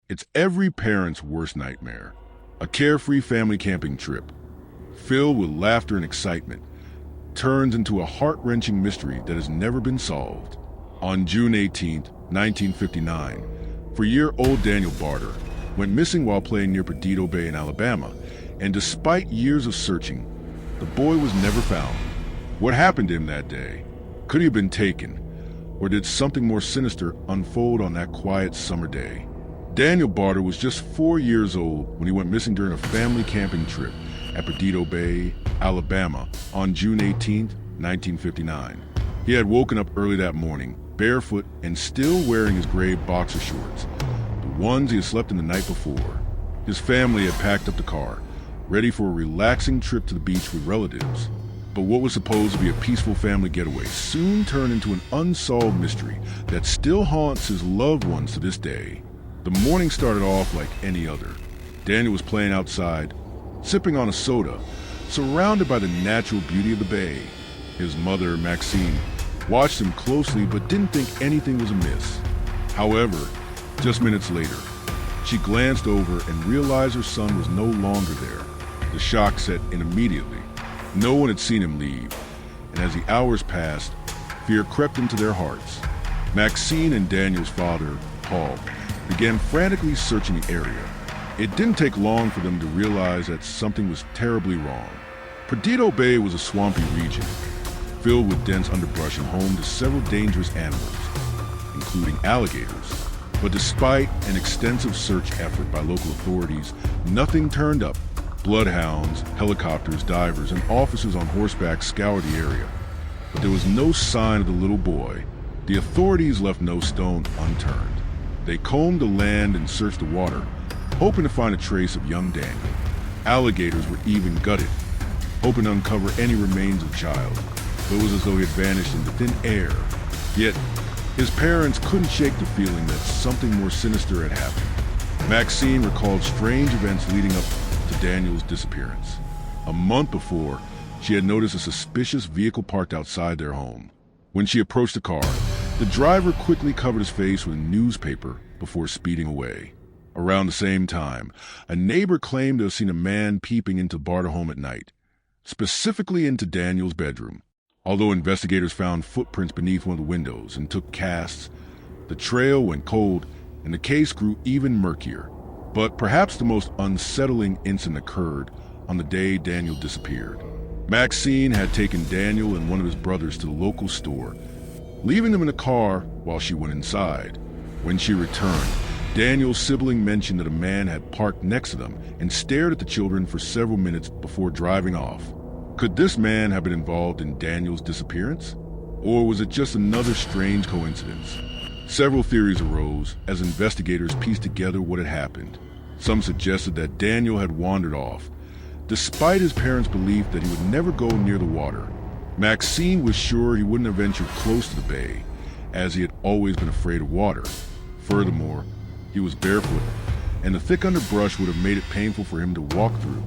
It's every parent's worst nightmare. A carefree family camping trip, filled with laughter and excitement, turns into a heart-wrenching mystery that has never been solved. On June 18, 1959, 4-year-old Daniel Barter went missing while playing near Perdido Bay in Alabama, and despite years of searching, the boy was never found. What happened to him that day? Could he have been taken? Or did something more sinister unfold on that quiet summer day? Daniel Barter was just 4 years old when he went missing during a family camping trip at Perdido Bay, Alabama, on June 18, 1959. He had woken up early that morning, barefoot and still wearing his gray boxer shorts, the ones he had slept in the night before. His family had packed up the car, ready for a relaxing trip to the beach with relatives. But what was supposed to be a peaceful family getaway soon turned into an unsolved mystery that still haunts his loved ones to this day. The morning started off like any other. Daniel was playing outside, sipping on a soda, surrounded by the natural beauty of the bay. His mother, Maxine, watched him closely but didn't think anything was amiss. However, just minutes later, she glanced over and realized her son was no longer there. The shock set in immediately. No one had seen him leave, and as the hours passed, fear crept into their hearts. Maxine and Daniel's father, Paul, began frantically searching the area. It didn't take long for them to realize that something was terribly wrong. Perdido Bay was a swampy region, filled with dense underbrush and home to several dangerous animals, including alligators. But despite an extensive search effort by local authorities, nothing turned up. Bloodhounds, helicopters, divers, and officers on horseback scoured the area. But there was no sign of the little boy. The authorities left no stone unturned. They combed the land and searched the water, hoping to find a trace of young Daniel. Alligators were even gutted, hoping to uncover any remains of the child. But it was as though he had vanished into thin air. Yet, his parents couldn't shake the feeling that something more sinister had happened. Maxine recalled strange events leading up to Daniel's disappearance. A month before, she had noticed a suspicious vehicle parked outside their home. When she approached the car, the driver quickly covered his face with a newspaper before speeding away. Around the same time, a neighbor claimed to have seen a man peeping into Barter home at night, specifically into Daniel's bedroom. Although investigators found footprints beneath one of the windows and took casts, the trail went cold and the case grew even murkier. But perhaps the most unsettling incident occurred on the day Daniel disappeared. Maxine had taken Daniel and one of his brothers to the local store, leaving them in a car while she went inside. When she returned, Daniel's sibling mentioned that a man had parked next to them and stared at the children for several minutes before driving off. Could this man have been involved in Daniel's disappearance? Or was it just another strange coincidence? Several theories arose as investigators pieced together what had happened. Some suggested that Daniel had wandered off, despite his parents' belief that he would never go near the water. Maxine was sure he wouldn't have ventured close to the bay, as he had always been afraid of water. Furthermore, he was barefoot, and the thick underbrush would have made it painful for him to walk through.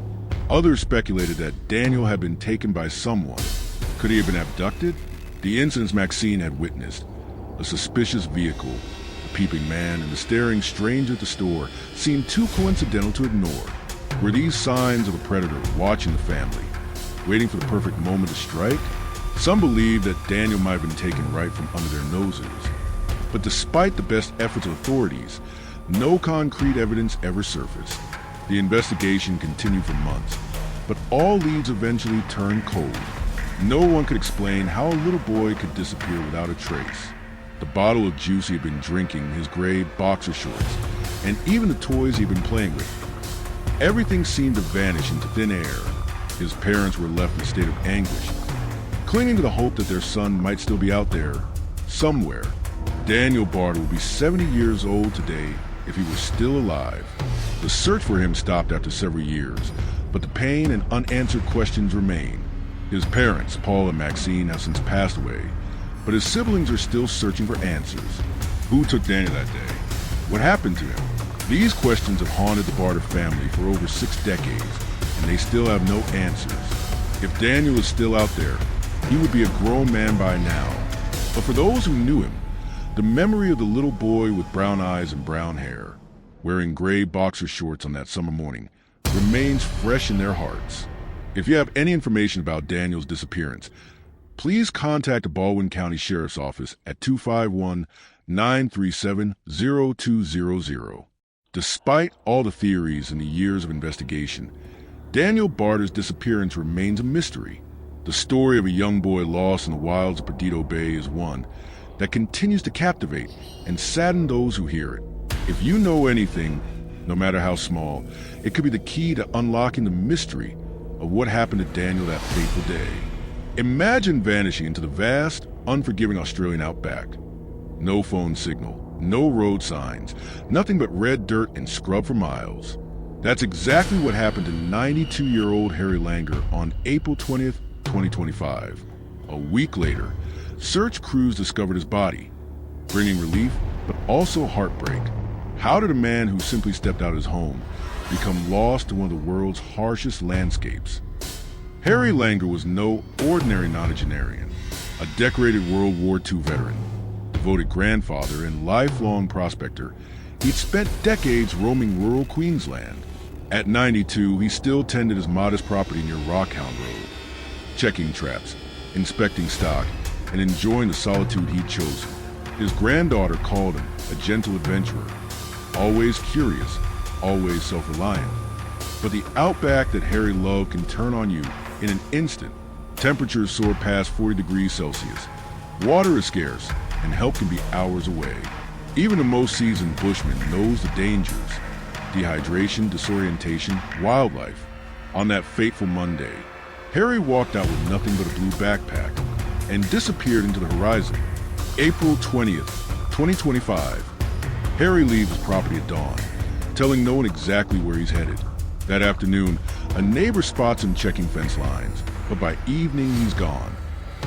Others speculated that Daniel had been taken by someone. Could he have been abducted? The incidents Maxine had witnessed, a suspicious vehicle, a peeping man, and the staring stranger at the store, seemed too coincidental to ignore. Were these signs of a predator watching the family, waiting for the perfect moment to strike? Some believed that Daniel might have been taken right from under their noses. But despite the best efforts of authorities, no concrete evidence ever surfaced. The investigation continued for months, but all leads eventually turned cold. No one could explain how a little boy could disappear without a trace. The bottle of juice he had been drinking, his gray boxer shorts, and even the toys he had been playing with. Everything seemed to vanish into thin air. His parents were left in a state of anguish, clinging to the hope that their son might still be out there, somewhere. Daniel Barter would be 70 years old today if he were still alive. The search for him stopped after several years, but the pain and unanswered questions remain. His parents, Paul and Maxine, have since passed away, but his siblings are still searching for answers. Who took Daniel that day? What happened to him? These questions have haunted the Barter family for over 6 decades, and they still have no answers. If Daniel is still out there, he would be a grown man by now. But for those who knew him, the memory of the little boy with brown eyes and brown hair wearing gray boxer shorts on that summer morning, remains fresh in their hearts. If you have any information about Daniel's disappearance, please contact the Baldwin County Sheriff's Office at 251-937-0200. Despite all the theories and the years of investigation, Daniel Barter's disappearance remains a mystery. The story of a young boy lost in the wilds of Perdido Bay is one that continues to captivate and sadden those who hear it. If you know anything, no matter how small, it could be the key to unlocking the mystery of what happened to Daniel that fateful day. Imagine vanishing into the vast, unforgiving Australian outback. No phone signal, no road signs, nothing but red dirt and scrub for miles. That's exactly what happened to 92-year-old Harry Langer on April 20th, 2025. A week later, search crews discovered his body, bringing relief but also heartbreak. How did a man who simply stepped out of his home become lost in one of the world's harshest landscapes? Harry Langer was no ordinary nonagenarian, a decorated World War II veteran, devoted grandfather and lifelong prospector. He'd spent decades roaming rural Queensland. At 92, he still tended his modest property near Rockhound Road, checking traps, inspecting stock, and enjoying the solitude he'd chosen. His granddaughter called him a gentle adventurer, always curious, always self-reliant. But the outback that Harry loved can turn on you in an instant. Temperatures soar past 40 degrees Celsius. Water is scarce, and help can be hours away. Even the most seasoned bushman knows the dangers: dehydration, disorientation, wildlife. On that fateful Monday, Harry walked out with nothing but a blue backpack and disappeared into the horizon. April 20th, 2025. Harry leaves his property at dawn, telling no one exactly where he's headed. That afternoon, a neighbor spots him checking fence lines, but by evening he's gone.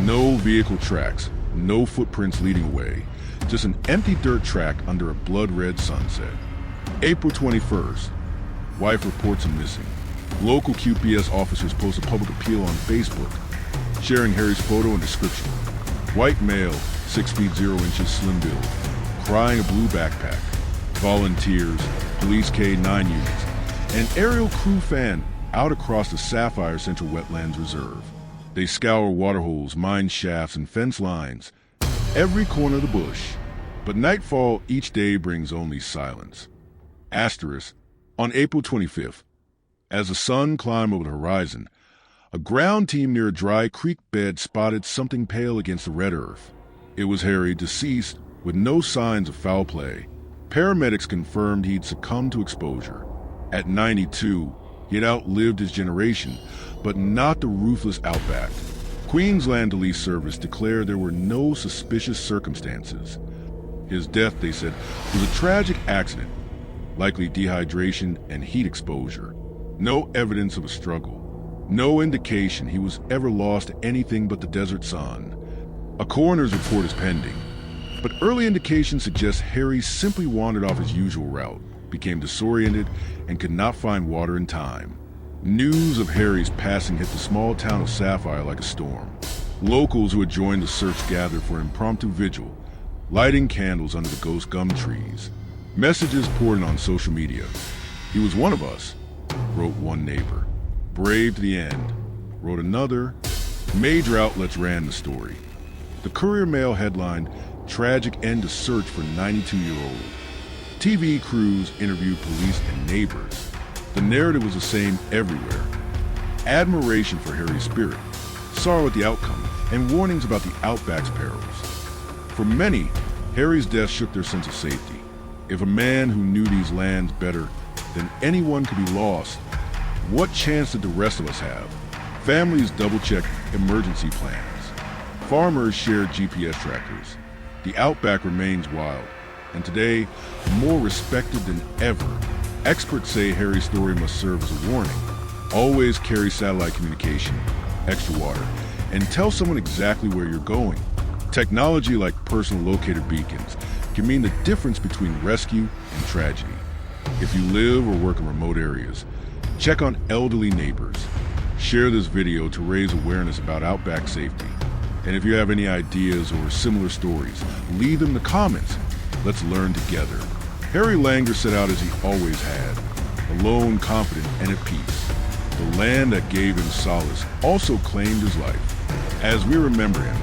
No vehicle tracks, no footprints leading away, just an empty dirt track under a blood-red sunset. April 21st, wife reports him missing. Local QPS officers post a public appeal on Facebook, sharing Harry's photo and description. White male, 6 feet 0 inches, slim build, crying a blue backpack. Volunteers, police K-9 units, and aerial crew fan out across the Sapphire Central Wetlands Reserve. They scour waterholes, mine shafts, and fence lines, every corner of the bush. But nightfall each day brings only silence. Asterisk, on April 25th, as the sun climbed over the horizon, a ground team near a dry creek bed spotted something pale against the red earth. It was Harry, deceased, with no signs of foul play. Paramedics confirmed he'd succumbed to exposure. At 92, he had outlived his generation, but not the ruthless outback. Queensland Police Service declared there were no suspicious circumstances. His death, they said, was a tragic accident, likely dehydration and heat exposure. No evidence of a struggle. No indication he was ever lost to anything but the desert sun. A coroner's report is pending, but early indications suggest Harry simply wandered off his usual route, became disoriented, and could not find water in time. News of Harry's passing hit the small town of Sapphire like a storm. Locals who had joined the search gathered for an impromptu vigil, lighting candles under the ghost gum trees. Messages poured in on social media. "He was one of us," wrote one neighbor. "Brave to the end," wrote another. Major outlets ran the story. The Courier-Mail headlined, "Tragic End to Search for 92-year-old." TV crews interviewed police and neighbors. The narrative was the same everywhere. Admiration for Harry's spirit, sorrow at the outcome, and warnings about the outback's perils. For many, Harry's death shook their sense of safety. If a man who knew these lands better than anyone could be lost, what chance did the rest of us have? Families double-checked emergency plans. Farmers shared GPS trackers. The outback remains wild, and today, more respected than ever. Experts say Harry's story must serve as a warning. Always carry satellite communication, extra water, and tell someone exactly where you're going. Technology like personal locator beacons can mean the difference between rescue and tragedy. If you live or work in remote areas, check on elderly neighbors. Share this video to raise awareness about outback safety. And if you have any ideas or similar stories, leave them in the comments. Let's learn together. Harry Langer set out as he always had, alone, confident, and at peace. The land that gave him solace also claimed his life. As we remember him,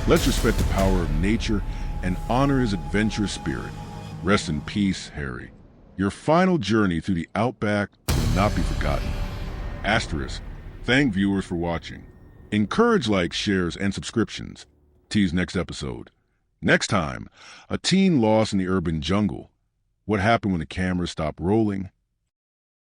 let's respect the power of nature and honor his adventurous spirit. Rest in peace, Harry. Your final journey through the Outback will not be forgotten. Asterisk. Thank viewers for watching. Encourage likes, shares, and subscriptions. Tease next episode. Next time, a teen lost in the urban jungle. What happened when the cameras stopped rolling?